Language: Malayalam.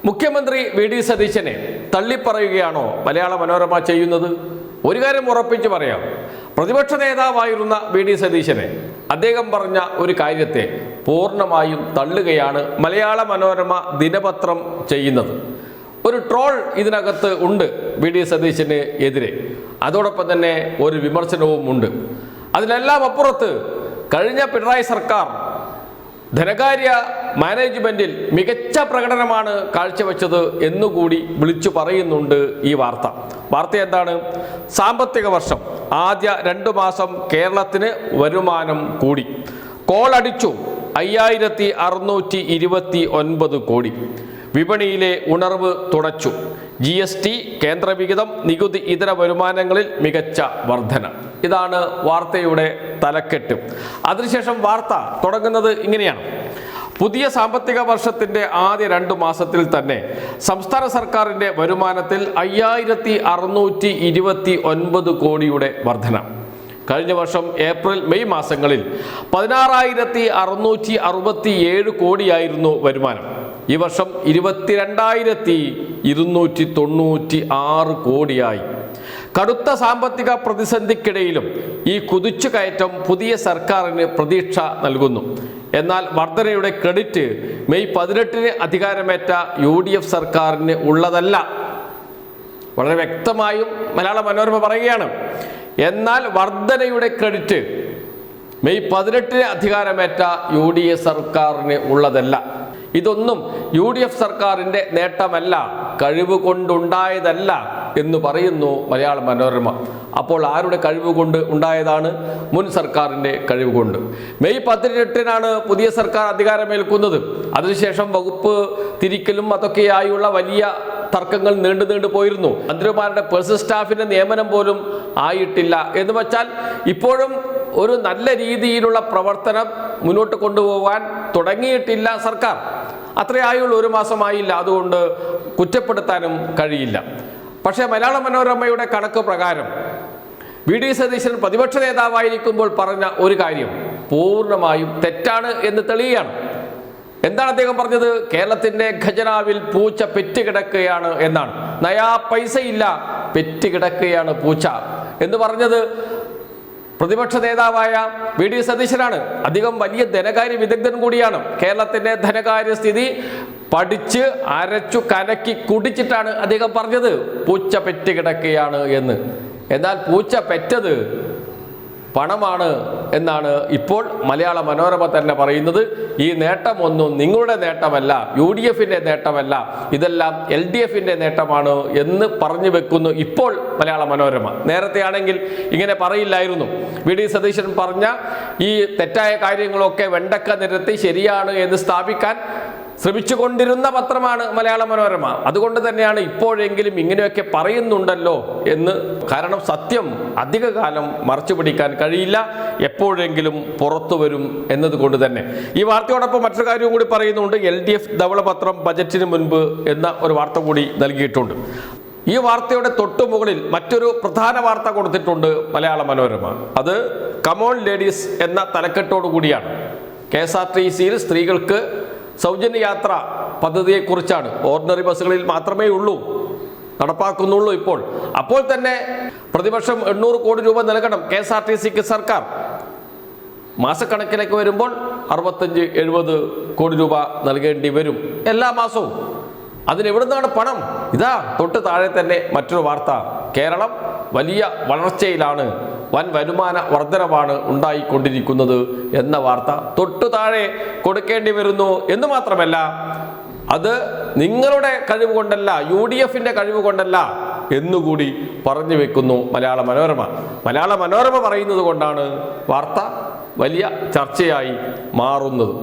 മുഖ്യമന്ത്രി വി ഡി സതീശനെ തള്ളിപ്പറയുകയാണോ മലയാള മനോരമ ചെയ്യുന്നത്? ഒരു കാര്യം ഉറപ്പിച്ച് പറയാം, പ്രതിപക്ഷ നേതാവായിരുന്ന വി ഡി സതീശനെ അദ്ദേഹം പറഞ്ഞ ഒരു കാര്യത്തെ പൂർണ്ണമായും തള്ളുകയാണ് മലയാള മനോരമ ദിനപത്രം ചെയ്യുന്നത്. ഒരു ട്രോൾ ഇതിനകത്ത് ഉണ്ട് വി ഡി സതീശന് എതിരെ, അതോടൊപ്പം തന്നെ ഒരു വിമർശനവും ഉണ്ട്. അതിനെല്ലാം അപ്പുറത്ത് കഴിഞ്ഞ പിണറായി സർക്കാർ ധനകാര്യ മാനേജ്മെന്റിൽ മികച്ച പ്രകടനമാണ് കാഴ്ചവെച്ചത് എന്നുകൂടി വിളിച്ചു പറയുന്നുണ്ട് ഈ വാർത്ത എന്താണ്? സാമ്പത്തിക വർഷം ആദ്യ 2 മാസം കേരളത്തിന് വരുമാനം കൂടി, കോളടിച്ചു 5629 കോടി, വിപണിയിലെ ഉണർവ് തുടച്ചു, GST, കേന്ദ്രവിഹിതം, നികുതി ഇതര വരുമാനങ്ങളിൽ മികച്ച വർധന. ഇതാണ് വാർത്തയുടെ തലക്കെട്ട്. അതിനുശേഷം വാർത്ത തുടങ്ങുന്നത് ഇങ്ങനെയാണ്: പുതിയ സാമ്പത്തിക വർഷത്തിന്റെ ആദ്യ 2 മാസത്തിൽ തന്നെ സംസ്ഥാന സർക്കാരിന്റെ വരുമാനത്തിൽ 5629 കോടിയുടെ വർധന. കഴിഞ്ഞ വർഷം ഏപ്രിൽ മെയ് മാസങ്ങളിൽ 16,667 കോടിയായിരുന്നു വരുമാനം. ഈ വർഷം 22,296 കോടിയായി. കടുത്ത സാമ്പത്തിക പ്രതിസന്ധിക്കിടയിലും ഈ കുതിച്ചുകയറ്റം പുതിയ സർക്കാരിന് പ്രതീക്ഷ നൽകുന്നു. എന്നാൽ വർധനയുടെ ക്രെഡിറ്റ് മെയ് 18-ന് അധികാരമേറ്റ UDF സർക്കാരിന് ഉള്ളതല്ല. വളരെ വ്യക്തമായും മലയാള മനോരമ പറയുകയാണ്. എന്നാൽ വർധനയുടെ ക്രെഡിറ്റ് മെയ് 18-ന് അധികാരമേറ്റ UDF സർക്കാരിന് ഉള്ളതല്ല. ഇതൊന്നും UDF സർക്കാരിൻ്റെ നേട്ടമല്ല, കഴിവ് കൊണ്ടുണ്ടായതല്ല എന്ന് പറയുന്നു മലയാള മനോരമ. അപ്പോൾ ആരുടെ കഴിവ് കൊണ്ട് ഉണ്ടായതാണ്? മുൻ സർക്കാരിൻ്റെ കഴിവ് കൊണ്ട്. മെയ് 18-നാണ് പുതിയ സർക്കാർ അധികാരമേൽക്കുന്നത്. അതിനുശേഷം വകുപ്പ് തിരിക്കലും അതൊക്കെയായുള്ള വലിയ തർക്കങ്ങൾ നീണ്ടു പോയിരുന്നു. മന്ത്രിമാരുടെ പേഴ്സണൽ സ്റ്റാഫിന്റെ നിയമനം പോലും ആയിട്ടില്ല. എന്ന് വച്ചാൽ ഇപ്പോഴും ഒരു നല്ല രീതിയിലുള്ള പ്രവർത്തനം മുന്നോട്ട് കൊണ്ടുപോകാൻ തുടങ്ങിയിട്ടില്ല സർക്കാർ. അത്രയായുള്ളൂ, 1 മാസമായില്ല. അതുകൊണ്ട് കുറ്റപ്പെടുത്താനും കഴിയില്ല. പക്ഷേ മലയാള മനോരമയുടെ കണക്ക് പ്രകാരം വി ഡി സതീശൻ പ്രതിപക്ഷ നേതാവായിരിക്കുമ്പോൾ പറഞ്ഞ ഒരു കാര്യം പൂർണ്ണമായും തെറ്റാണ് എന്ന് തെളിയുകയാണ്. എന്താണ് അദ്ദേഹം പറഞ്ഞത്? കേരളത്തിന്റെ ഖജനാവിൽ പൂച്ച പെറ്റുകിടക്കുകയാണ് എന്നാണ്. നയാ പൈസയില്ല, പെറ്റുകിടക്കുകയാണ് പൂച്ച എന്ന് പറഞ്ഞത് പ്രതിപക്ഷ നേതാവായ വി ഡി സതീശനാണ്. അധികം വലിയ ധനകാര്യ വിദഗ്ധൻ കൂടിയാണ്. കേരളത്തിന്റെ ധനകാര്യ സ്ഥിതി പഠിച്ച് അരച്ചു കലക്കി കുടിച്ചിട്ടാണ് അദ്ദേഹം പറഞ്ഞത് പൂച്ച പെറ്റുകിടക്കുകയാണ് എന്ന്. എന്നാൽ പൂച്ച പെറ്റത് പണമാണ് എന്നാണ് ഇപ്പോൾ മലയാള മനോരമ തന്നെ പറയുന്നത്. ഈ നേട്ടമൊന്നും നിങ്ങളുടെ നേട്ടമല്ല, UDFന്റെ നേട്ടമല്ല, ഇതെല്ലാം LDFന്റെ നേട്ടമാണ് എന്ന് പറഞ്ഞു വെക്കുന്നു ഇപ്പോൾ മലയാള മനോരമ. നേരത്തെ ആണെങ്കിൽ ഇങ്ങനെ പറയില്ലായിരുന്നു. വി ഡി സതീശൻ പറഞ്ഞ ഈ തെറ്റായ കാര്യങ്ങളൊക്കെ വെണ്ടക്ക നിരത്തി ശരിയാണ് എന്ന് സ്ഥാപിക്കാൻ ശ്രമിച്ചുകൊണ്ടിരുന്ന പത്രമാണ് മലയാള മനോരമ. അതുകൊണ്ട് തന്നെയാണ് ഇപ്പോഴെങ്കിലും ഇങ്ങനെയൊക്കെ പറയുന്നുണ്ടല്ലോ എന്ന്. കാരണം സത്യം അധികകാലം മറച്ചു പിടിക്കാൻ കഴിയില്ല, എപ്പോഴെങ്കിലും പുറത്തു വരും എന്നതുകൊണ്ട് തന്നെ. ഈ വാർത്തയോടൊപ്പം മറ്റൊരു കാര്യവും കൂടി പറയുന്നുണ്ട്. LDF ധവളപത്രം ബജറ്റിന് മുൻപ് എന്ന ഒരു വാർത്ത കൂടി നൽകിയിട്ടുണ്ട്. ഈ വാർത്തയുടെ തൊട്ടുമുകളിൽ മറ്റൊരു പ്രധാന വാർത്ത കൊടുത്തിട്ടുണ്ട് മലയാള മനോരമ. അത് കമോൺ ലേഡീസ് എന്ന തലക്കെട്ടോടു കൂടിയാണ്. KSRTCയിൽ സ്ത്രീകൾക്ക് സൗജന്യ യാത്ര പദ്ധതിയെക്കുറിച്ചാണ്. ഓർഡിനറി ബസ്സുകളിൽ മാത്രമേ നടപ്പാക്കുന്നുള്ളൂ ഇപ്പോൾ. അപ്പോൾ തന്നെ പ്രതിവർഷം 800 കോടി രൂപ നൽകണം KSRTCക്ക് സർക്കാർ. മാസക്കണക്കിലേക്ക് വരുമ്പോൾ 65-70 കോടി രൂപ നൽകേണ്ടി വരും എല്ലാ മാസവും. അതിനെവിടുന്നാണ് പണം? ഇതാ തൊട്ട് താഴെ തന്നെ മറ്റൊരു വാർത്ത. കേരളം വലിയ വളർച്ചയിലാണ്, വൻ വരുമാന വർധനവാണ് ഉണ്ടായിക്കൊണ്ടിരിക്കുന്നത് എന്ന വാർത്ത തൊട്ടു താഴെ കൊടുക്കേണ്ടി വരുന്നു. എന്ന് മാത്രമല്ല, അത് നിങ്ങളുടെ കഴിവ് കൊണ്ടല്ല, UDFന്റെ കഴിവ് കൊണ്ടല്ല എന്നുകൂടി പറഞ്ഞു വെക്കുന്നു മലയാള മനോരമ. മലയാള മനോരമ പറയുന്നത് കൊണ്ടാണ് വാർത്ത വലിയ ചർച്ചയായി മാറുന്നത്.